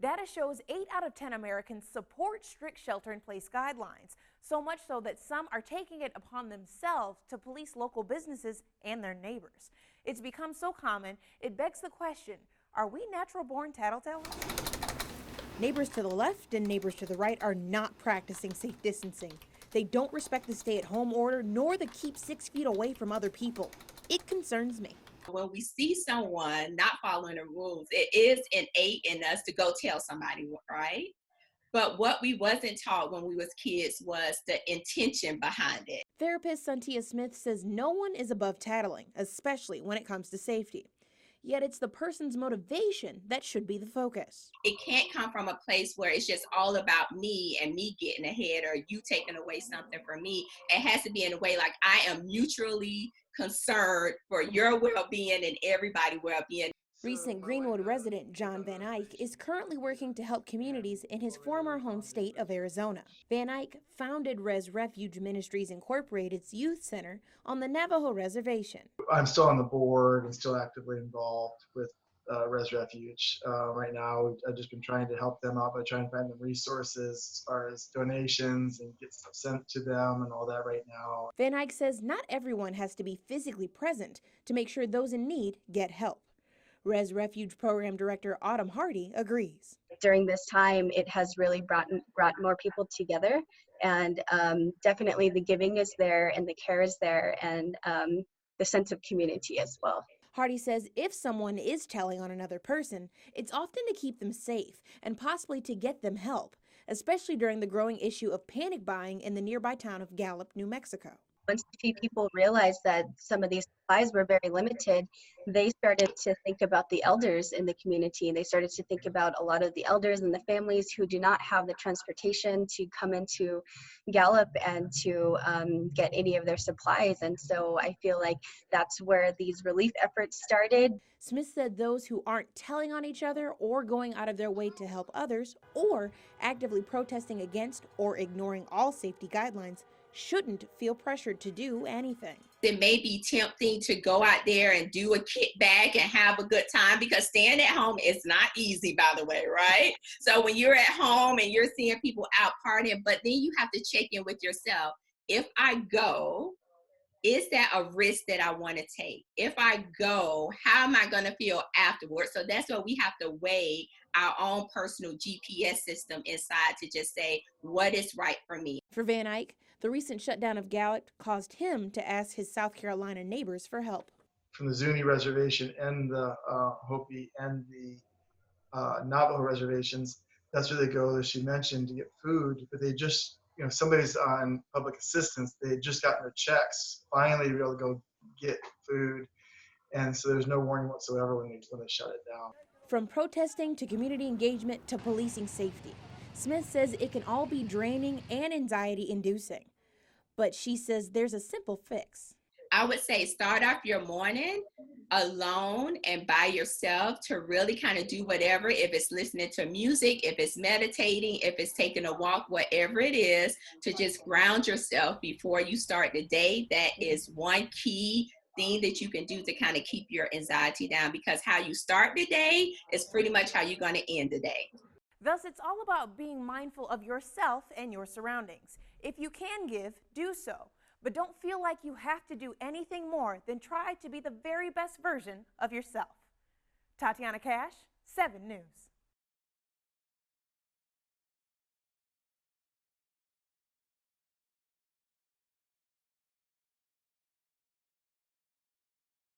Data shows 8 out of 10 Americans support strict shelter-in-place guidelines, so much so that some are taking it upon themselves to police local businesses and their neighbors. It's become so common, it begs the question, are we natural-born tattletales? Neighbors to the left and neighbors to the right are not practicing safe distancing. They don't respect the stay-at-home order nor the keep 6 feet away from other people. It concerns me. When we see someone not following the rules, it is innate in us to go tell somebody, right? But what we wasn't taught when we was kids was the intention behind it. Therapist Santia Smith says no one is above tattling, especially when it comes to safety. Yet it's the person's motivation that should be the focus. It can't come from a place where it's just all about me and me getting ahead or you taking away something from me. It has to be in a way like I am mutually concerned for your well-being and everybody's well-being. Recent Greenwood resident John Van Eyck is currently working to help communities in his former home state of Arizona. Van Eyck founded Res Refuge Ministries Incorporated's youth center on the Navajo reservation. I'm still on the board and still actively involved with Res Refuge. Right now, I've just been trying to help them out by trying to find them resources as far as donations and get stuff sent to them and all that right now. Van Eyck says not everyone has to be physically present to make sure those in need get help. Res Refuge Program Director Autumn Hardy agrees. During this time, it has really brought more people together, and definitely the giving is there and the care is there, and the sense of community as well. Hardy says if someone is telling on another person, it's often to keep them safe and possibly to get them help, especially during the growing issue of panic buying in the nearby town of Gallup, New Mexico. Once a few people realized that some of these supplies were very limited, they started to think about the elders in the community. They started to think about a lot of the elders and the families who do not have the transportation to come into Gallup and to get any of their supplies. And so I feel like that's where these relief efforts started. Smith said those who aren't telling on each other or going out of their way to help others or actively protesting against or ignoring all safety guidelines shouldn't feel pressured to do anything. It may be tempting to go out there and do a kickback and have a good time because staying at home is not easy, by the way, right? So when you're at home and you're seeing people out partying, but then you have to check in with yourself. If I go, is that a risk that I want to take? If I go, how am I going to feel afterwards? So that's what we have to weigh our own personal GPS system inside to just say what is right for me. For Van Eyck, the recent shutdown of Gallup caused him to ask his South Carolina neighbors for help. From the Zuni reservation and the Hopi and the Navajo reservations, that's where they go, as she mentioned, to get food, but they just, somebody's on public assistance, they had just gotten their checks, finally be able to go get food, and so there's no warning whatsoever when they shut it down. From protesting to community engagement to policing safety, Smith says it can all be draining and anxiety-inducing, but she says there's a simple fix. I would say start off your morning alone and by yourself to really kind of do whatever, if it's listening to music, if it's meditating, if it's taking a walk, whatever it is, to just ground yourself before you start the day. That is one key thing that you can do to kind of keep your anxiety down, because how you start the day is pretty much how you're going to end the day. Thus, it's all about being mindful of yourself and your surroundings. If you can give, do so. But don't feel like you have to do anything more than try to be the very best version of yourself. Tatiana Cash, 7 News.